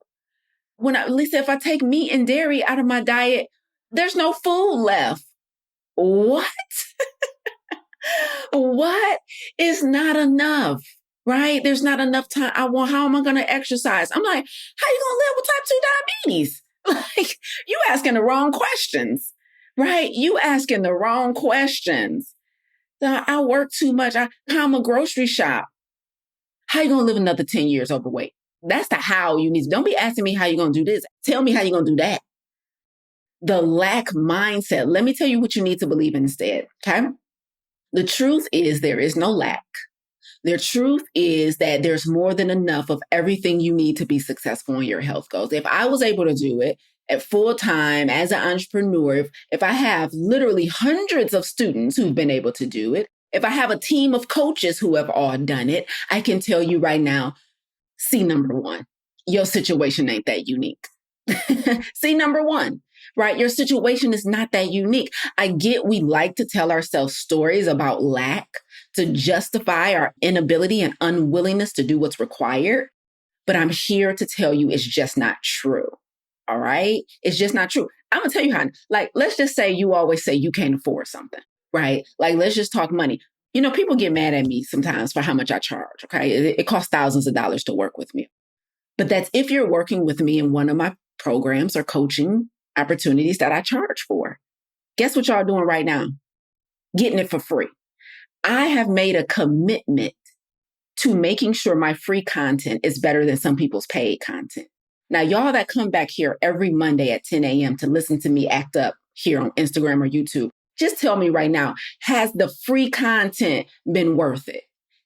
Lisa, if I take meat and dairy out of my diet, there's no food left. What? What is not enough, right? There's not enough time. How am I going to exercise? I'm like, how you going to live with type 2 diabetes? Like, you asking the wrong questions, right? You asking the wrong questions. I work too much. I'm a grocery shop. How you going to live another 10 years overweight? That's the how you need. Don't be asking me how you're going to do this. Tell me how you're going to do that. The lack mindset. Let me tell you what you need to believe instead. Okay. The truth is there is no lack. The truth is that there's more than enough of everything you need to be successful in your health goals. If I was able to do it at full time as an entrepreneur, if I have literally hundreds of students who've been able to do it, if I have a team of coaches who have all done it, I can tell you right now, see number one, your situation ain't that unique. See number one, right? Your situation is not that unique. I get we like to tell ourselves stories about lack to justify our inability and unwillingness to do what's required. But I'm here to tell you it's just not true. All right? It's just not true. I'm going to tell you how, like, let's just say you always say you can't afford something, right? Like, let's just talk money. People get mad at me sometimes for how much I charge, okay? It costs thousands of dollars to work with me. But that's if you're working with me in one of my programs or coaching opportunities that I charge for. Guess what y'all doing right now? Getting it for free. I have made a commitment to making sure my free content is better than some people's paid content. Now, y'all that come back here every Monday at 10 a.m. to listen to me act up here on Instagram or YouTube, just tell me right now, has the free content been worth it?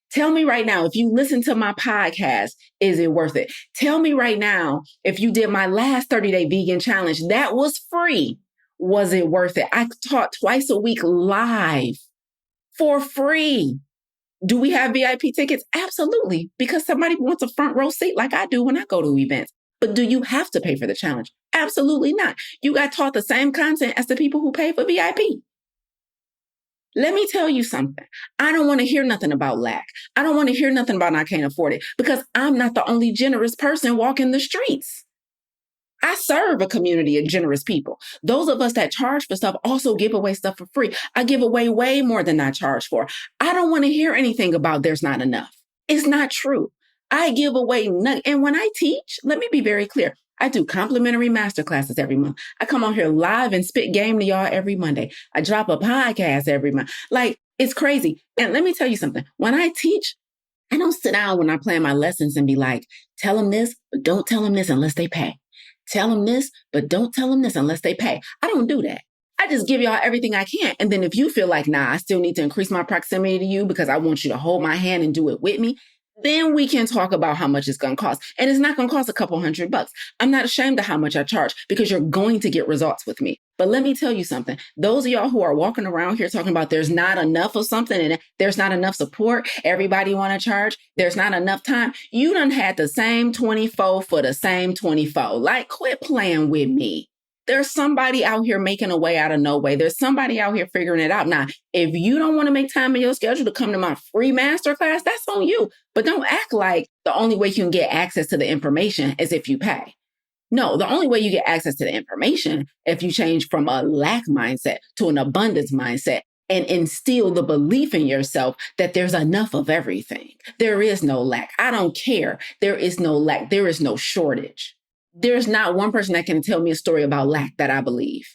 Tell me right now, if you listen to my podcast, is it worth it? Tell me right now, if you did my last 30-day vegan challenge, that was free. Was it worth it? I taught twice a week live for free. Do we have VIP tickets? Absolutely. Because somebody wants a front row seat like I do when I go to events. But do you have to pay for the challenge? Absolutely not. You got taught the same content as the people who pay for VIP. Let me tell you something. I don't want to hear nothing about lack. I don't want to hear nothing about I can't afford it because I'm not the only generous person walking the streets. I serve a community of generous people. Those of us that charge for stuff also give away stuff for free. I give away way more than I charge for. I don't want to hear anything about there's not enough. It's not true. I give away nothing. And when I teach, let me be very clear. I do complimentary masterclasses every month. I come on here live and spit game to y'all every Monday. I drop a podcast every month. Like, it's crazy. And let me tell you something. When I teach, I don't sit down when I plan my lessons and be like, tell them this, but don't tell them this unless they pay. Tell them this, but don't tell them this unless they pay. I don't do that. I just give y'all everything I can. And then if you feel like, nah, I still need to increase my proximity to you because I want you to hold my hand and do it with me, then we can talk about how much it's going to cost. And it's not going to cost a couple $100. I'm not ashamed of how much I charge because you're going to get results with me. But let me tell you something. Those of y'all who are walking around here talking about there's not enough of something and there's not enough support, everybody want to charge, there's not enough time. You done had the same 24 for the same 24. Like, quit playing with me. There's somebody out here making a way out of no way. There's somebody out here figuring it out. Now, if you don't want to make time in your schedule to come to my free masterclass, that's on you. But don't act like the only way you can get access to the information is if you pay. No, the only way you get access to the information if you change from a lack mindset to an abundance mindset and instill the belief in yourself that there's enough of everything. There is no lack. I don't care. There is no lack. There is no shortage. There's not one person that can tell me a story about lack that I believe.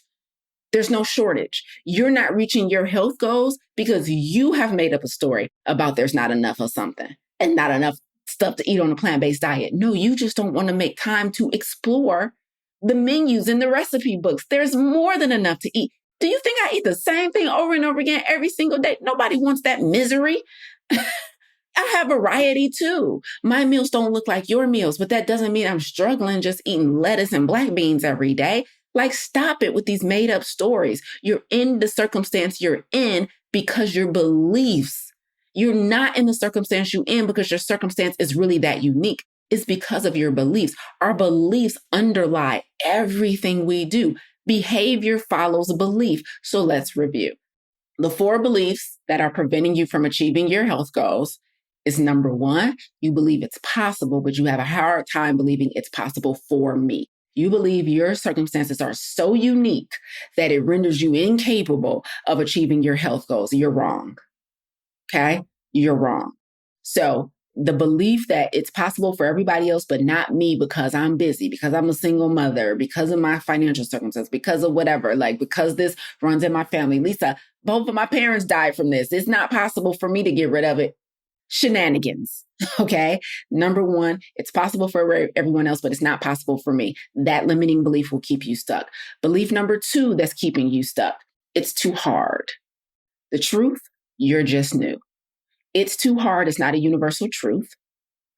There's no shortage. You're not reaching your health goals because you have made up a story about there's not enough of something and not enough stuff to eat on a plant-based diet. No, you just don't want to make time to explore the menus and the recipe books. There's more than enough to eat. Do you think I eat the same thing over and over again every single day? Nobody wants that misery. I have variety too. My meals don't look like your meals, but that doesn't mean I'm struggling just eating lettuce and black beans every day. Like, stop it with these made up stories. You're in the circumstance you're in because your beliefs. You're not in the circumstance you're in because your circumstance is really that unique. It's because of your beliefs. Our beliefs underlie everything we do. Behavior follows belief. So let's review. The 4 beliefs that are preventing you from achieving your health goals is number 1, you believe it's possible, but you have a hard time believing it's possible for me. You believe your circumstances are so unique that it renders you incapable of achieving your health goals. You're wrong. Okay? You're wrong. So the belief that it's possible for everybody else, but not me because I'm busy, because I'm a single mother, because of my financial circumstances, because of whatever, like because this runs in my family. Lisa, both of my parents died from this. It's not possible for me to get rid of it. Shenanigans. Okay. Number 1, it's possible for everyone else, but it's not possible for me. That limiting belief will keep you stuck. Belief number 2 that's keeping you stuck. It's too hard. The truth, you're just new. It's too hard. It's not a universal truth.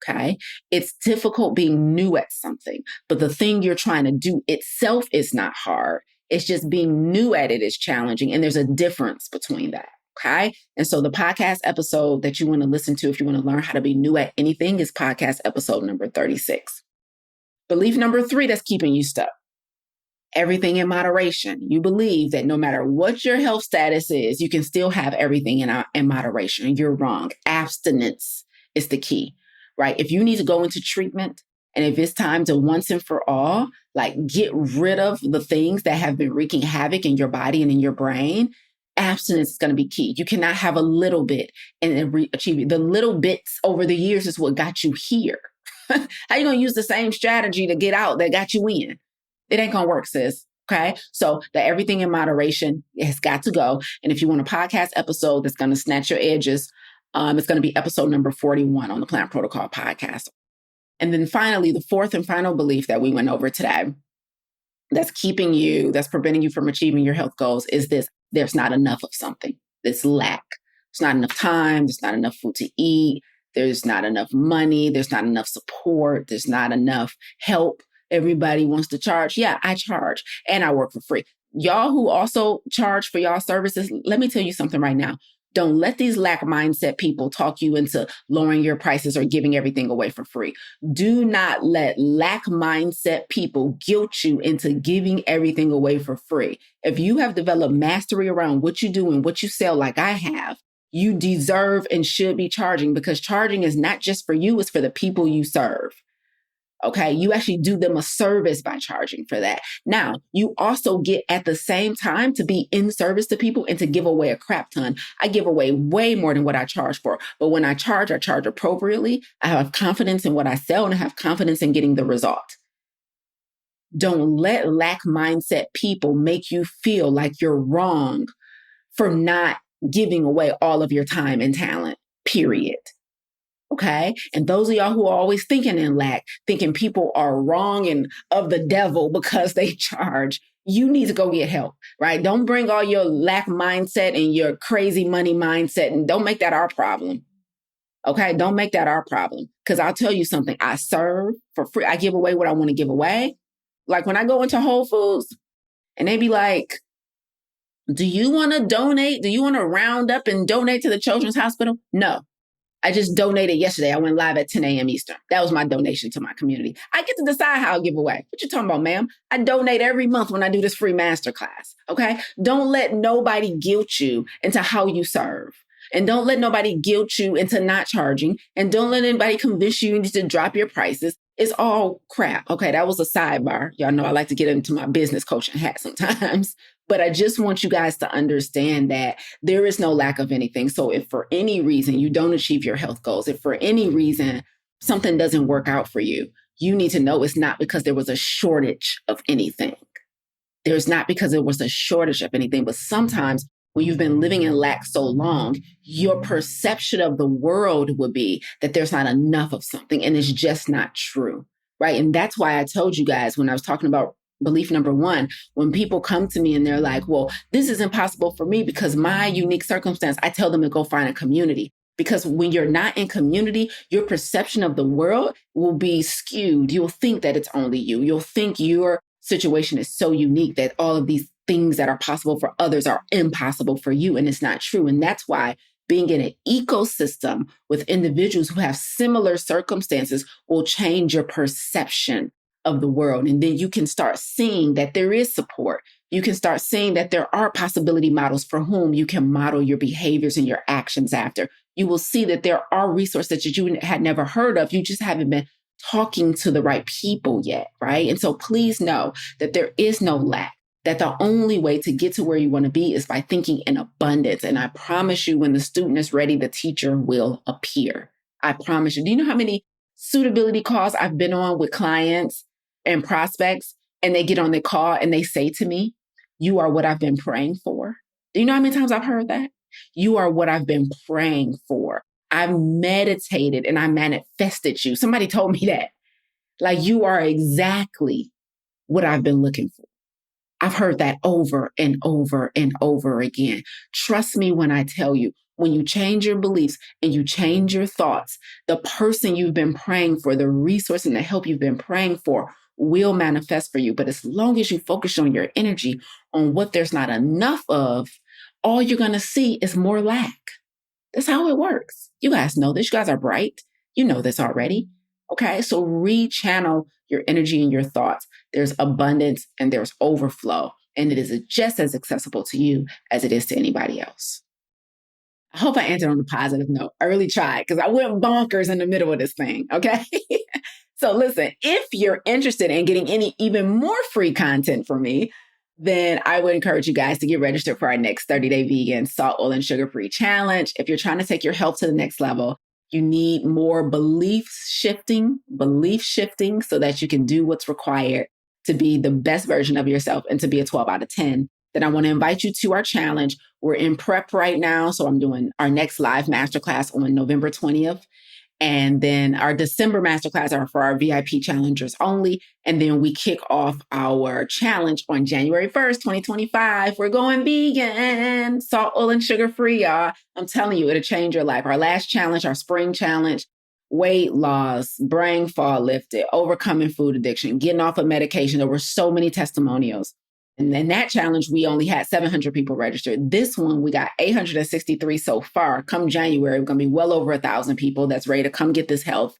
Okay. It's difficult being new at something, but the thing you're trying to do itself is not hard. It's just being new at it is challenging. And there's a difference between that. Okay. And so the podcast episode that you want to listen to if you want to learn how to be new at anything is podcast episode number 36. Belief number 3 that's keeping you stuck. Everything in moderation. You believe that no matter what your health status is, you can still have everything in moderation. You're wrong. Abstinence is the key, right? If you need to go into treatment and if it's time to once and for all, like get rid of the things that have been wreaking havoc in your body and in your brain, abstinence is going to be key. You cannot have a little bit and achieve it. The little bits over the years is what got you here. How you going to use the same strategy to get out that got you in? It ain't going to work, sis. Okay. So the everything in moderation has got to go. And if you want a podcast episode that's going to snatch your edges, it's going to be episode number 41 on the Plant Protocol podcast. And then finally, the 4th and final belief that we went over today that's preventing you from achieving your health goals is this: there's not enough of something. This lack. There's not enough time. There's not enough food to eat. There's not enough money. There's not enough support. There's not enough help. Everybody wants to charge. Yeah, I charge and I work for free. Y'all who also charge for y'all services, let me tell you something right now. Don't let these lack mindset people talk you into lowering your prices or giving everything away for free. Do not let lack mindset people guilt you into giving everything away for free. If you have developed mastery around what you do and what you sell, like I have, you deserve and should be charging, because charging is not just for you, it's for the people you serve. Okay, you actually do them a service by charging for that. Now, you also get at the same time to be in service to people and to give away a crap ton. I give away way more than what I charge for. But when I charge appropriately. I have confidence in what I sell and I have confidence in getting the result. Don't let lack mindset people make you feel like you're wrong for not giving away all of your time and talent, period. Okay. And those of y'all who are always thinking in lack, thinking people are wrong and of the devil because they charge, you need to go get help, right? Don't bring all your lack mindset and your crazy money mindset, and don't make that our problem. Okay. Don't make that our problem. Because I'll tell you something. I serve for free. I give away what I want to give away. Like when I go into Whole Foods and they be like, do you want to donate? Do you want to round up and donate to the Children's Hospital? No. I just donated yesterday. I went live at 10 a.m. Eastern. That was my donation to my community. I get to decide how I give away. What you talking about, ma'am? I donate every month when I do this free masterclass. Okay. Don't let nobody guilt you into how you serve. And don't let nobody guilt you into not charging. And don't let anybody convince you need to drop your prices. It's all crap. Okay. That was a sidebar. Y'all know I like to get into my business coaching hat sometimes. But I just want you guys to understand that there is no lack of anything. So if for any reason you don't achieve your health goals, if for any reason something doesn't work out for you, you need to know it's not because there was a shortage of anything. There's not because there was a shortage of anything, but sometimes when you've been living in lack so long, your perception of the world would be that there's not enough of something, and it's just not true, right? And that's why I told you guys when I was talking about belief number one, when people come to me and they're like, well, this is impossible for me because my unique circumstance, I tell them to go find a community. Because when you're not in community, your perception of the world will be skewed. You'll think that it's only you. You'll think your situation is so unique that all of these things that are possible for others are impossible for you. And it's not true. And that's why being in an ecosystem with individuals who have similar circumstances will change your perception of the world. And then you can start seeing that there is support. You can start seeing that there are possibility models for whom you can model your behaviors and your actions after. You will see that there are resources that you had never heard of. You just haven't been talking to the right people yet, right? And so please know that there is no lack, that the only way to get to where you want to be is by thinking in abundance. And I promise you, when the student is ready, the teacher will appear. I promise you. Do you know how many suitability calls I've been on with clients and prospects, and they get on the call and they say to me, you are what I've been praying for? Do you know how many times I've heard that? You are what I've been praying for. I've meditated and I manifested you. Somebody told me that. Like, you are exactly what I've been looking for. I've heard that over and over and over again. Trust me when I tell you, when you change your beliefs and you change your thoughts, the person you've been praying for, the resource and the help you've been praying for will manifest for you. But as long as you focus on your energy on what there's not enough of, all you're going to see is more lack. That's how it works. You guys know this. You guys are bright. You know this already. Okay, so rechannel your energy and your thoughts. There's abundance and there's overflow, and it is just as accessible to you as it is to anybody else. I hope I answered on a positive note. I really tried because I went bonkers in the middle of this thing, okay? So listen, if you're interested in getting even more free content from me, then I would encourage you guys to get registered for our next 30-day vegan, salt, oil, and sugar-free challenge. If you're trying to take your health to the next level, you need more belief shifting so that you can do what's required to be the best version of yourself and to be a 12 out of 10. Then I want to invite you to our challenge. We're in prep right now. So I'm doing our next live masterclass on November 20th. And then our December masterclass are for our VIP challengers only. And then we kick off our challenge on January 1st, 2025. We're going vegan, salt, oil, and sugar-free, y'all. I'm telling you, it'll change your life. Our last challenge, our spring challenge, weight loss, brain fog lifted, overcoming food addiction, getting off of medication. There were so many testimonials. And in that challenge, we only had 700 people registered. This one, we got 863 so far. Come January, we're going to be well over 1,000 people that's ready to come get this health.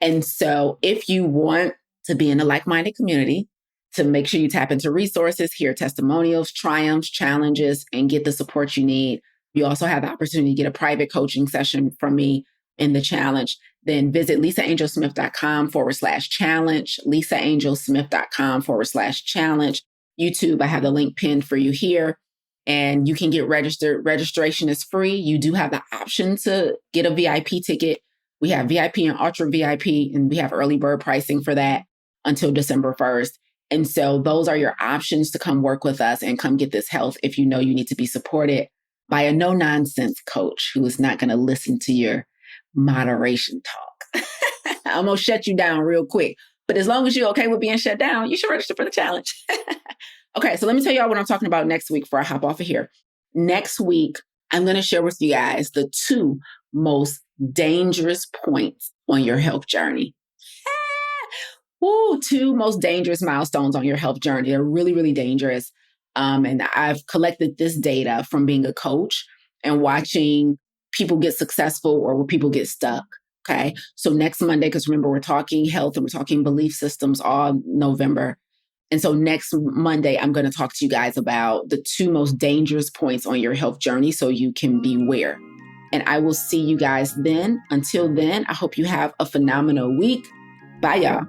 And so if you want to be in a like-minded community, to make sure you tap into resources, hear testimonials, triumphs, challenges, and get the support you need. You also have the opportunity to get a private coaching session from me in the challenge. Then visit lisaangelsmith.com/challenge, lisaangelsmith.com/challenge. YouTube, I have the link pinned for you here, and you can get registered. Registration is free. You do have the option to get a VIP ticket. We have VIP and Ultra VIP, and we have early bird pricing for that until December 1st. And so those are your options to come work with us and come get this health if you know you need to be supported by a no-nonsense coach who is not going to listen to your moderation talk. I'm going to shut you down real quick. But as long as you're okay with being shut down, you should register for the challenge. Okay, so let me tell y'all what I'm talking about next week before I hop off of here. Next week, I'm going to share with you guys the 2 most dangerous points on your health journey. 2 most dangerous milestones on your health journey. They're really, really dangerous. And I've collected this data from being a coach and watching people get successful or where people get stuck. Okay. So next Monday, because remember, we're talking health and we're talking belief systems all November. And so next Monday, I'm going to talk to you guys about the 2 most dangerous points on your health journey so you can beware. And I will see you guys then. Until then, I hope you have a phenomenal week. Bye, y'all.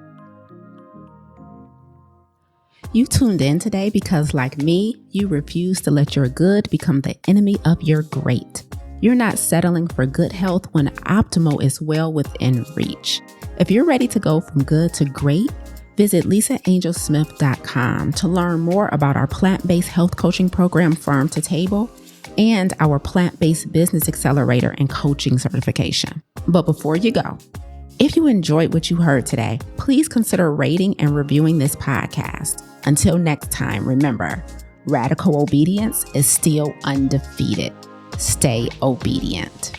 You tuned in today because, like me, you refuse to let your good become the enemy of your great. You're not settling for good health when optimal is well within reach. If you're ready to go from good to great, visit lisaangelsmith.com to learn more about our plant-based health coaching program, Farm to Table, and our plant-based business accelerator and coaching certification. But before you go, if you enjoyed what you heard today, please consider rating and reviewing this podcast. Until next time, remember, radical obedience is still undefeated. Stay obedient.